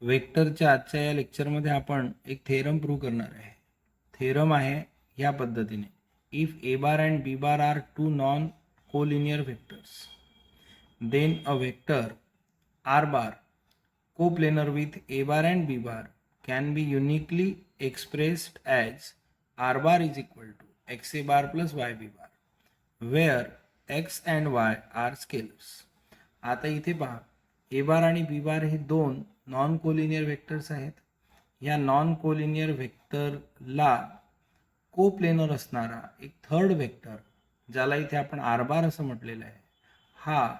वेक्टरच्या आजच्या या लेक्चरमध्ये आपण एक थेरम प्रूव्ह करणार आहे. थेरम आहे या पद्धतीने, if A bar and B bar are two non collinear vectors then a vector R bar coplanar with A bar and B bar can be uniquely expressed as R bar is equal to x A bar plus Y B bar where X and Y are scalars. आता इथे पहा, ए बार आणि बी bar हे दोन non collinear vectors आहेत. या non collinear वेक्टरला coplanar असणारा एक थर्ड वेक्टर, ज्याला इथे आपण आर बार असं म्हटलेलं आहे, हा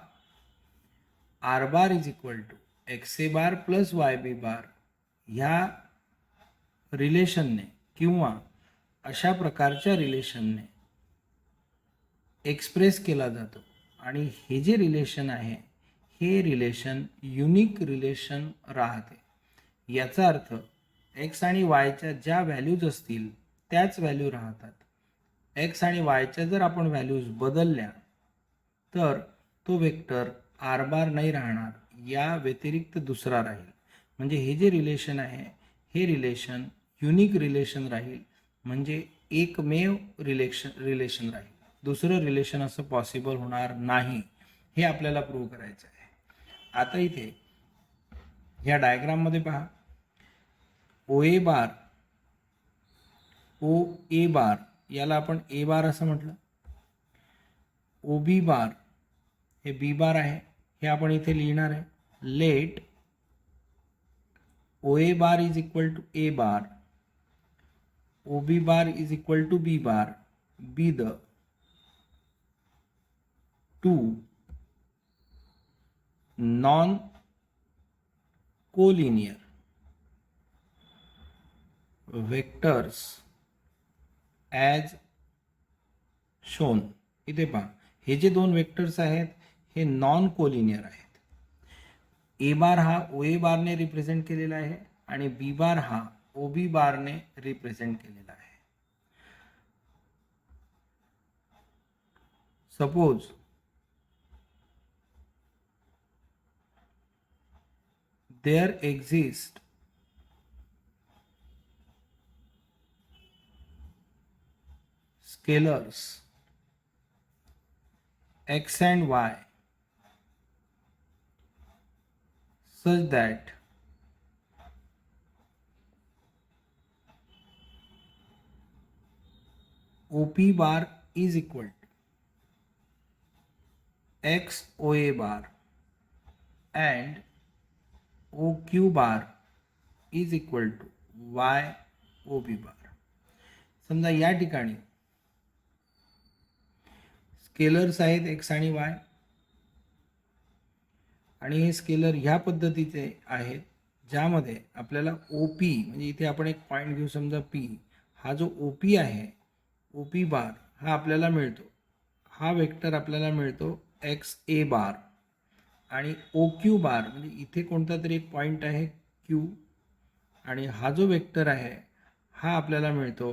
R bar is equal to x A bar plus Y B bar ह्या रिलेशनने किंवा अशा प्रकारच्या रिलेशनने एक्सप्रेस केला जातो. आणि हे जे रिलेशन आहे हे रिलेशन युनिक रिलेशन राहते. याचा अर्थ एक्स आणि वायच्या ज्या व्हॅल्यूज असतील त्याच व्हॅल्यू राहतात. एक्स आणि वायच्या जर आपण व्हॅल्यूज बदलल्या तर तो वेक्टर आर बार नाही राहणार, या व्यतिरिक्त दुसरा राहील. म्हणजे हे जे रिलेशन आहे हे रिलेशन युनिक रिलेशन राहील, म्हणजे एकमेव रिलेशन राहील. दुसरं रिलेशन असं पॉसिबल होणार नाही, हे आपल्याला प्रूव्ह करायचं आहे. आता इथे ह्या डायग्राममध्ये पहा, ओ ए बार ओ ए बार याला आपण ए बार असं म्हटलं, ओ बी बार हे बी बार आहे, हे आपण इथे लिहिणार आहे. Let O A bar is equal to A bar, O B bar is equal to B bar be the two non collinear vectors as shown. इथे पहा, हे जे दोन वेक्टर्स आहेत हे नॉन कोलिनियर आहेत. ए बार हा ओ ए बारने रिप्रेझेंट केलेला आहे आणि बी बार हा ओ बी बारने रिप्रेझेंट केलेला आहे. Suppose there exist scalars x and y such that OP bar is equal to x OA bar and OQ bar is equal to y OB bar. समजा या ठिकाणी scalars आहेत x आणि Y, आणि हे स्केलर ह्या पद्धतीचे आहेत ज्यामध्ये आपल्याला ओ पी, म्हणजे इथे आपण एक पॉईंट घेऊ, समजा पी, हा जो ओ पी आहे, ओ पी बार हा आपल्याला मिळतो, हा वेक्टर आपल्याला मिळतो एक्स ए बार. आणि ओ क्यू बार म्हणजे इथे कोणता तरी एक पॉईंट आहे क्यू, आणि हा जो वेक्टर आहे हा आपल्याला मिळतो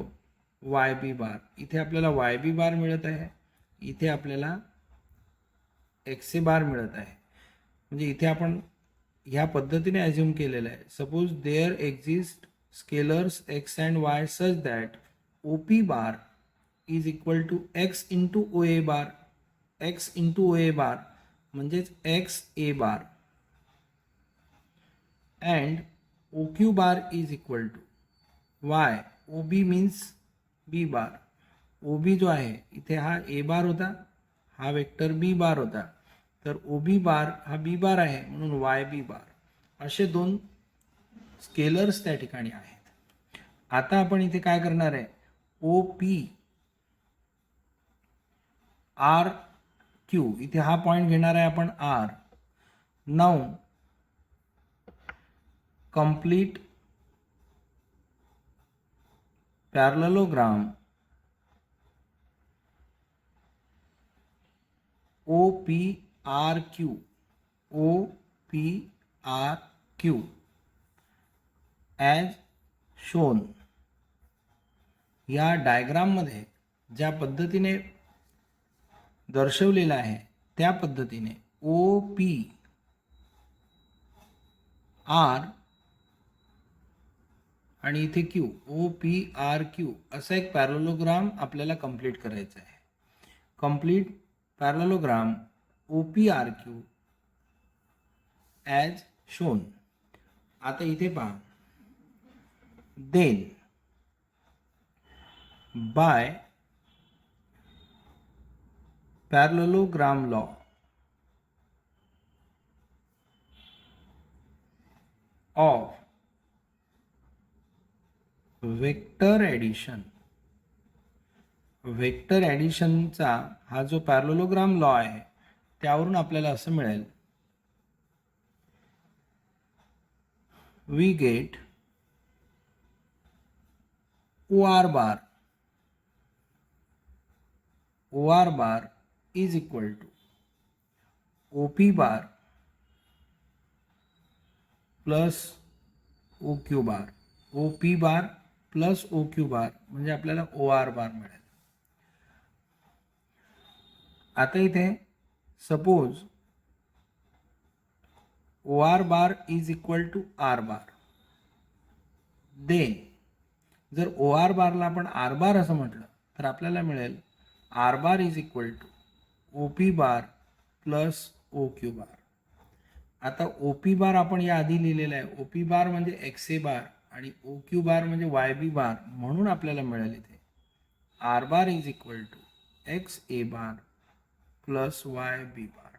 वाय बी बार. इथे आपल्याला वाय बी बार मिळत आहे, इथे आपल्याला एक्स ए बार मिळत आहे. म्हणजे इथे आपण ह्या पद्धतीने ॲज्युम केलेलं आहे, suppose there exist scalars x and y such that O P bar is equal to x into O A bar. X into O A bar म्हणजेच x A bar and O Q bar is equal to y O B means B bar. O B जो आहे इथे हा ए बार होता, हा vector B bar होता, तर ओ B बार हा बी बार आहे म्हणून वाय बी बार. असे दोन स्केलर्स त्या ठिकाणी आहेत. आता आपण इथे काय करणार आहे, ओ पी आर क्यू, इथे हा पॉईंट घेणार आहे आपण R. Now complete parallelogram O P R Q, O P R Q as shown. या डायग्राममध्ये ज्या पद्धतीने दर्शवलेलं आहे त्या पद्धतीने ओ पी आर आणि इथे Q, O P R Q असा एक पॅरलोग्राम आपल्याला कंप्लीट करायचा आहे. Complete parallelogram O P R Q as shown. आता इथे पहा, then by parallelogram law of vector addition. Vector ॲडिशनचा हा जो पॅरलोग्राम लॉ आहे त्यावरून आपल्याला असं मिळेल, we get O R bar is equal to O P bar plus O Q bar. O P bar plus O Q bar म्हणजे आपल्याला ओ आर बार मिळेल. आता इथे suppose O R bar is equal to R bar, then जर O R बारला आपण R बार असं म्हटलं तर आपल्याला मिळेल R bar is equal to O P bar plus O Q bar. आता ओ पी बार आपण या आधी लिहिलेला आहे. ओ पी बार म्हणजे एक्स ए बार आणि ओ क्यू बार म्हणजे वाय बी बार, म्हणून आपल्याला मिळेल इथे r bar is equal to x A bar plus Y B bar.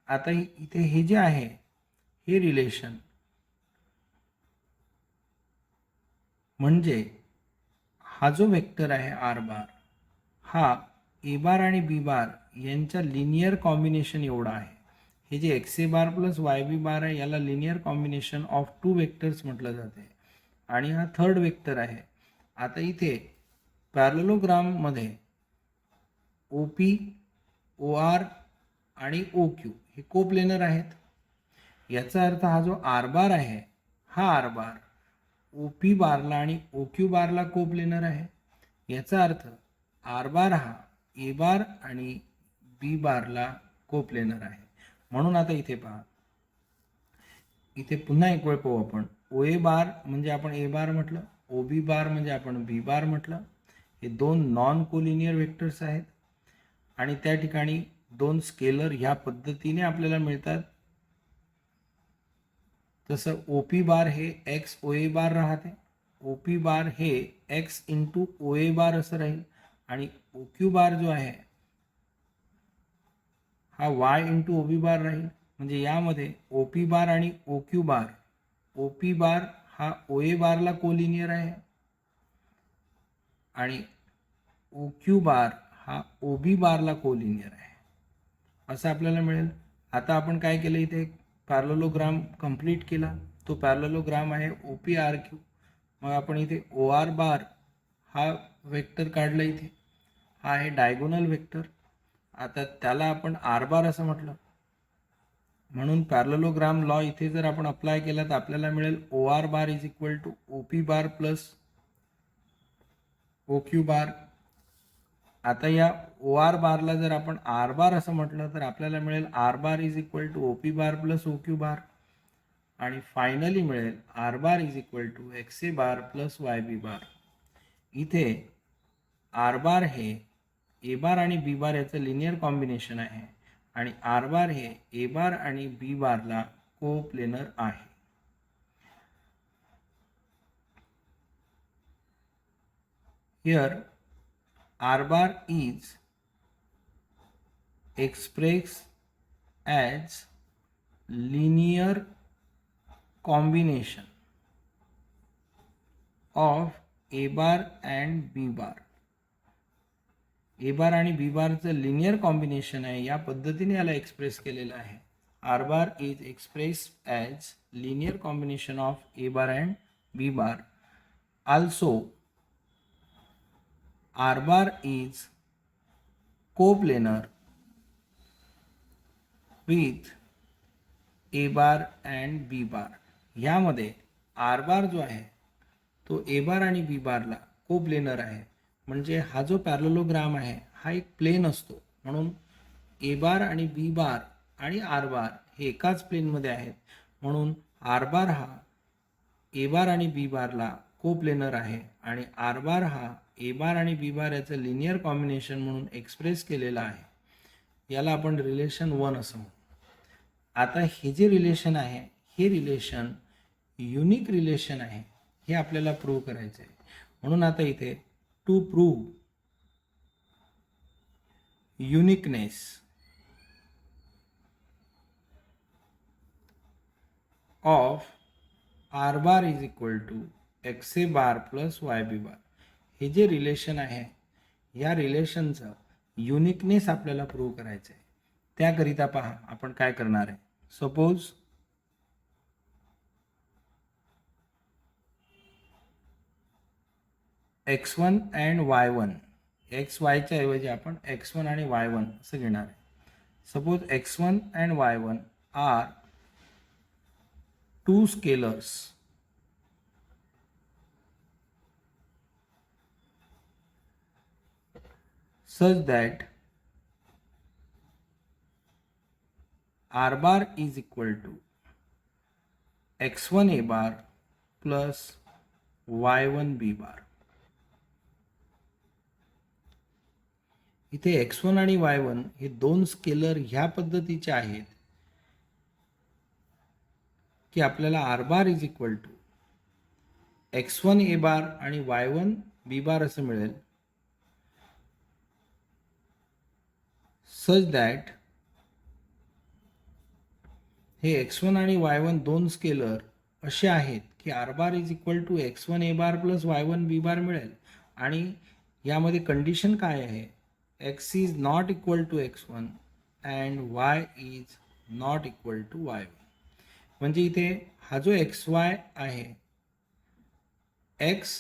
आता इथे हे जे आहे हे रिलेशन म्हणजे हा जो वेक्टर आहे आर बार हा ए बार आणि बी बार यांच्या लिनियर कॉम्बिनेशन एवढा आहे. हे जे एक्स ए bar plus Y B bar आहे याला linear combination of two vectors म्हटलं जाते आणि हा थर्ड वेक्टर आहे. आता इथे पॅरलोग्राममध्ये ओ पी, ओ आर आणि ओ क्यू हे कोप्लेनर आहेत. याचा अर्थ हा जो आर बार आहे हा आर बार ओ पी बारला आणि ओ क्यू बारला कोप्लेनर आहे. याचा अर्थ आर बार हा ए बार आणि बी बारला कोप्लेनर आहे. म्हणून आता इथे पहा, इथे पुन्हा एक वेळ पाहू आपण. ओ ए बार म्हणजे आपण ए बार म्हटलं, ओ बी बार म्हणजे आपण बी बार म्हटलं. हे दोन नॉन कोलिनियर वेक्टर्स आहेत आणि त्या ठिकाणी दोन स्केलर ह्या पद्धतीने आपल्याला मिळतात. तसं ओ पी बार हे एक्स ओ ए बार राहते, ओ पी बार हे एक्स इंटू ओ ए बार असं राहील आणि ओ क्यू बार जो आहे हा वाय इंटू ओ बी बार राहील. म्हणजे यामध्ये ओ पी बार आणि O Q bar, O P बार हा ओ ए बारला कोलिनियर आहे आणि ओ क्यू बार हा ओ बी बारला कोलिनियर आहे असं आपल्याला मिळेल. आता आपण काय केलं, इथे एक पॅरलोग्राम कंप्लीट केला. तो पॅरलोग्राम आहे ओ पी आर क्यू. मग आपण इथे ओ आर बार हा वेक्टर काढला. इथे हा आहे डायगोनल वेक्टर. आता त्याला आपण आर बार असं म्हटलं, म्हणून पॅरलोग्राम लॉ इथे जर आपण अप्लाय केला तर आपल्याला मिळेल o R bar is equal to O P bar plus O Q bar. आता या ओ आर बारला जर आपण आर बार असं म्हटलं तर आपल्याला मिळेल R bar is equal to O P bar plus O Q bar आणि फायनली मिळेल R bar is equal to x A bar plus Y B bar. इथे आर बार हे ए बार आणि बी बार याचं लिनियर कॉम्बिनेशन आहे आणि आर बार हे ए बार आणि बी बारला कोप्लेनर आहे. Here r bar is expressed as linear combination of A bar and B bar. ए बार आणि बी बारचं लिनियर कॉम्बिनेशन आहे, या पद्धतीने याला एक्सप्रेस केलेलं आहे. R bar is express as linear combination of a bar and B bar. Also r bar is coplanar with A bar and B bar. ह्यामध्ये r बार जो आहे तो ए बार आणि बी बारला कोप्लेनर आहे. म्हणजे हा जो पॅरलोग्राम आहे हा एक प्लेन असतो, म्हणून ए बार आणि बी बार आणि आर बार हे एकाच प्लेनमध्ये आहेत, म्हणून आर बार हा ए बार आणि बी बारला कोप्लेनर आहे आणि आर बार हा ए बार आणि बी बार याचं लिनियर कॉम्बिनेशन म्हणून एक्सप्रेस केलेला आहे, याला आपण रिलेशन 1 असं म्हणू. आता हे जे रिलेशन आहे हे रिलेशन युनिक रिलेशन आहे, हे आपल्याला प्रूव्ह करायचं आहे. म्हणून आता इथे to prove uniqueness of r bar is equal to x A bar plus Y B bar, हे जे रिलेशन आहे या रिलेशनचं युनिकनेस आपल्याला प्रूव्ह करायचं आहे. त्याकरिता पहा आपण काय करणार आहे. Suppose x1 and y1, x वायच्या ऐवजी आपण x1 आणि y1 असं घेणार आहे. Suppose x1 and y1 are two scalars such that r bar is equal to x1 a bar plus y1 b bar. इथे x1 आणि y1 हे दोन स्केलर ह्या पद्धतीचे आहेत की आपल्याला r bar is equal to x1 a bar आणि y1 b बार असं मिळेल, सच दॅट हे x1 आणि y1 दोन स्केलर असे आहेत की r bar is equal to x1 a bar plus y1 b bar मिळेल. आणि यामध्ये कंडिशन काय आहे, x is not equal to x1 and y is not equal to y1. म्हणजे इथे हा जो xy आहे, x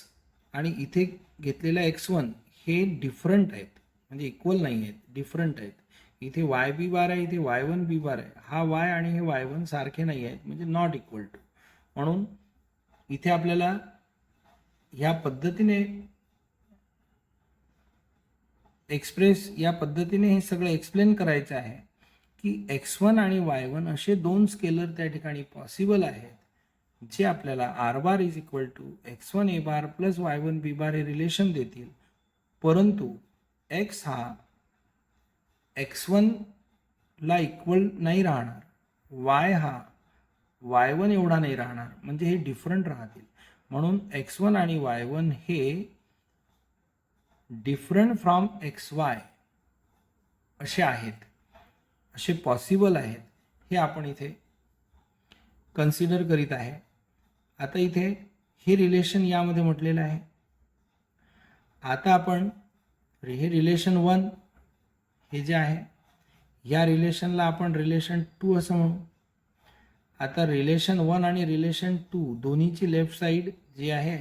आणि इथे घेतलेला x1 हे डिफरंट आहेत, म्हणजे इक्वल नाही आहेत, डिफरंट आहेत. इथे वाय बी बार आहे, इथे y1 बी बार आहे. हा y आणि हे y1 सारखे नाही आहेत, म्हणजे नॉट इक्वल टू. म्हणून इथे आपल्याला ह्या पद्धतीने या पद्धतीने हे सगळं एक्सप्लेन करायचं आहे की x1 आणि y1 असे दोन स्केलर त्या ठिकाणी पॉसिबल आहेत जे आपल्याला r bar is equal to x1 a bar plus y1 b bar हे रिलेशन देतील. परंतु x हा x1 ला इक्वल नाही राहणार, y हा y1 एवढा नाही राहणार, म्हणजे हे डिफरंट राहतील. म्हणून x1 आणि y1 हे डिफरंट फ्रॉम xy असे आहेत, असे पॉसिबल आहेत, हे आपण इथे कन्सिडर करीत आहे. आता इथे हे रिलेशन यामध्ये म्हटलेलं आहे. आता आपण हे रिलेशन 1 हे जे आहे या रिलेशनला आपण रिलेशन 2 असं म्हणू. आता रिलेशन 1 आणि रिलेशन 2 दोन्हीची लेफ्ट साईड जी आहे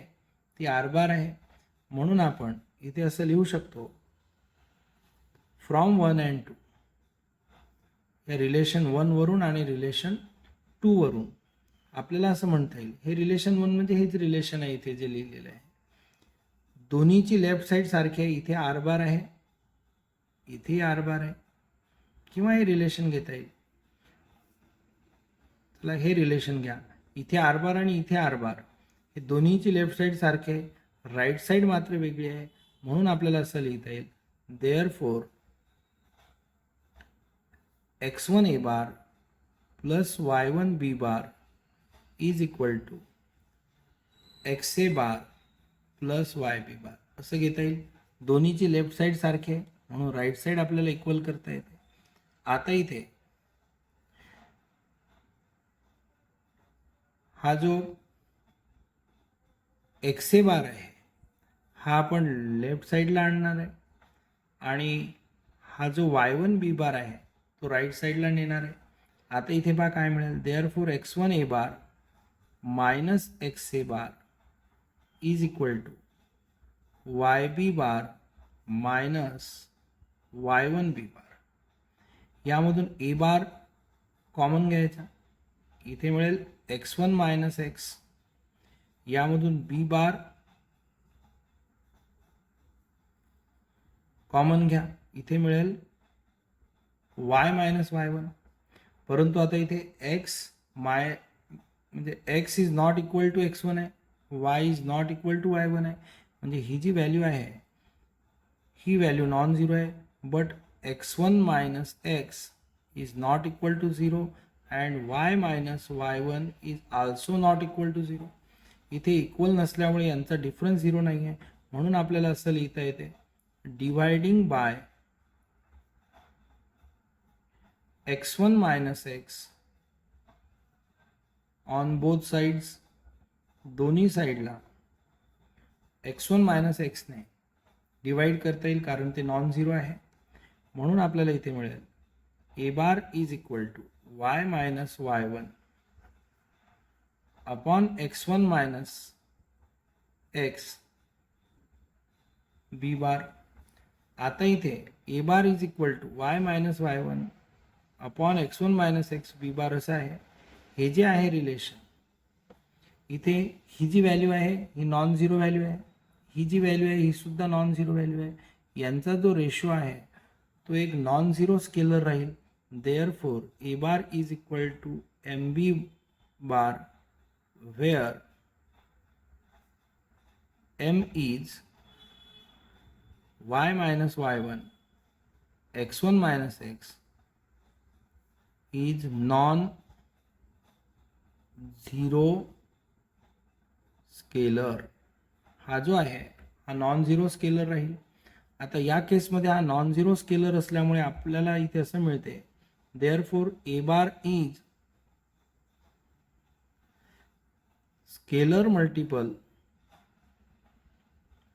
ती आर बार आहे. म्हणून आपण इथे असं लिहू शकतो, फ्रॉम 1 अँड 2, या रिलेशन 1 वरून आणि रिलेशन 2 वरून आपल्याला असं म्हणता येईल, हे रिलेशन 1 म्हणजे हेच रिलेशन आहे इथे जे लिहिलेलं आहे. दोन्हीची लेफ्ट साईड सारखी आहे, इथे आर बार आहे, इथे आर बार आहे. किंवा हे रिलेशन घेता येईल, चला हे रिलेशन घ्या, इथे आर बार आणि इथे आर बार, हे दोन्हीची लेफ्ट साईड सारखे आहे, राईट साईड मात्र वेगळी आहे. म्हणून आपल्याला असं लिहिता येईल, therefore x1 a bar plus y1 b bar is equal to x a bar plus y b bar असं घेता येईल. दोन्हीची लेफ्ट साईड सारखे आहे म्हणून राईट साईड आपल्याला इक्वल करता येते. आता इथे हा जो x a बार आहे हा आपण लेफ्ट साईडला आणणार आहे आणि हा जो y1 b बार आहे तो राईट साईडला नेणार आहे. आता इथे पहा काय मिळेल, therefore x1 a bar minus x a bar is equal to y b bar minus y1 b bar. यामधून a बार कॉमन घ्यायचा, इथे मिळेल x1 मायनस x. यामधून b बार कॉमन घ्या, इथे मिळेल y मायनस y1. परंतु आता इथे x म्हणजे x is not equal to x1 आहे, y is not equal to y1 आहे, म्हणजे ही जी व्हॅल्यू आहे ही व्हॅल्यू नॉन झिरो आहे. But x1 minus x is not equal to zero and y minus y1 is also not equal to zero. इथे equal नसल्यामुळे यांचा डिफरन्स झिरो नाही आहे, म्हणून आपल्याला असं लिहिता येते dividing bye x1 minus x on both sides, दोन्ही साईडला x1 मायनस एक्सने डिवाइड करता येईल कारण ते नॉन झिरो आहे. म्हणून आपल्याला इथे मिळेल A bar is equal to y minus y1 upon x1 minus x B bar. आता इथे A bar is equal to y minus y1 upon x1 minus x B bar असं आहे. हे जे आहे रिलेशन, इथे ही जी व्हॅल्यू आहे ही नॉन झिरो व्हॅल्यू आहे, ही जी व्हॅल्यू आहे ही सुद्धा नॉन झिरो व्हॅल्यू आहे. यांचा जो रेशो आहे तो एक नॉन झिरो स्केलर राहील. Therefore a bar is equal to m b bar where m is y minus y1 x1 minus x is non-zero scalar. हा जो आहे हा नॉन झिरो स्केलर राहील. आता या केसमध्ये हा नॉन झिरो स्केलर असल्यामुळे आपल्याला इथे असं मिळते therefore a bar is scalar multiple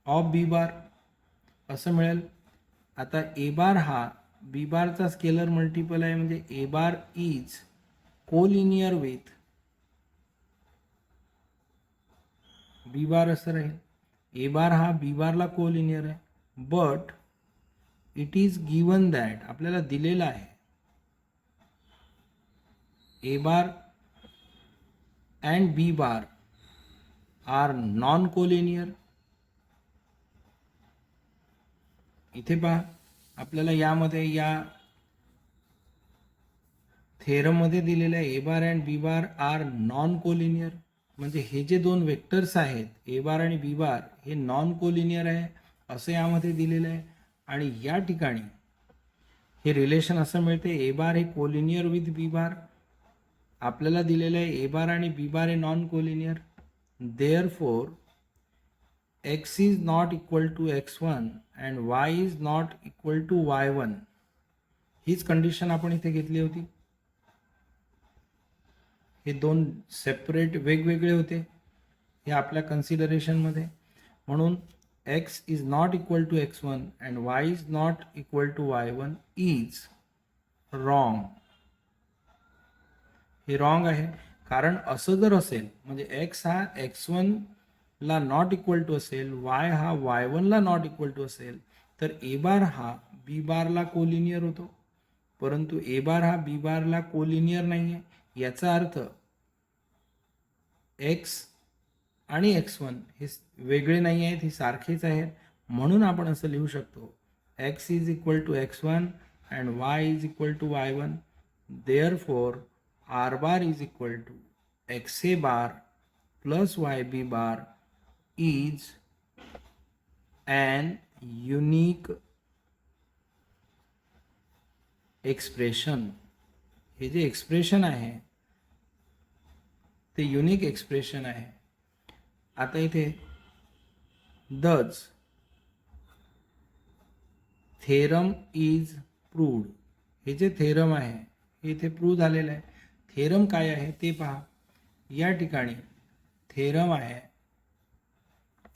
of b bar असं मिळेल. आता ए बार हा बी बारचा स्केलर मल्टिपल आहे, म्हणजे A bar is collinear with B bar असं राहील. ए बार हा बी बारला कोलिनियर आहे, but it is given that आपल्याला दिलेला आहे A bar and B bar are non collinear. इथे पहा आपल्याला यामध्ये या थेरममध्ये दिलेलं आहे A bar and B bar are non collinear, म्हणजे हे जे दोन वेक्टर्स आहेत ए बार आणि बी बार हे नॉन कोलिनियर आहे असं यामध्ये दिलेलं आहे. आणि या ठिकाणी हे रिलेशन असं मिळते ए बार हे कोलिनियर विथ बी बार. आपल्याला दिलेलं आहे ए बार आणि बी बार हे non collinear. Therefore x is not equal to x1 and y is not equal to y1. हीच कंडिशन आपण इथे घेतली होती. हे दोन सेपरेट वेगवेगळे होते हे आपल्या कन्सिडरेशनमध्ये, म्हणून x is not equal to x1 and y is not equal to y1 is wrong. हे रॉंग आहे, कारण असं जर असेल म्हणजे x हा x1 ला नॉट इक्वल टू असेल, y हा y1 ला नॉट इक्वल टू असेल, तर ए बार हा बी बारला कोलिनियर होतो. परंतु ए बार हा बी बारला कोलिनियर नाही आहे. याचा अर्थ x आणि x1 हे वेगळे नाही आहेत, हे सारखेच आहेत. म्हणून आपण असं लिहू शकतो x is equal to x1 and y is equal to y1. Therefore r bar is equal to x A bar plus Y B bar is an unique expression. हे जे एक्सप्रेशन आहे ते युनिक एक्सप्रेशन आहे. आता इथे दच theorem is proved. हे जे theorem आहे हे इथे प्रूव्ह झालेलं आहे. थेरम काय आहे ते पहा. या ठिकाणी थेरम आहे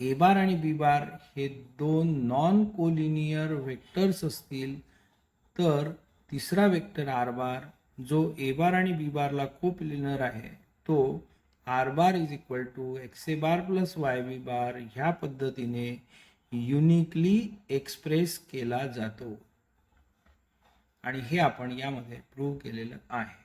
ए बार आणि बी बार हे दोन नॉन कोलिनियर वेक्टर्स असतील तर तिसरा वेक्टर आर बार जो ए बार आणि बी बारला कोप्लिनर आहे तो r bar is equal to x A bar plus Y B bar ह्या पद्धतीने युनिकली एक्सप्रेस केला जातो. आणि हे आपण यामध्ये प्रूव्ह केलेलं आहे.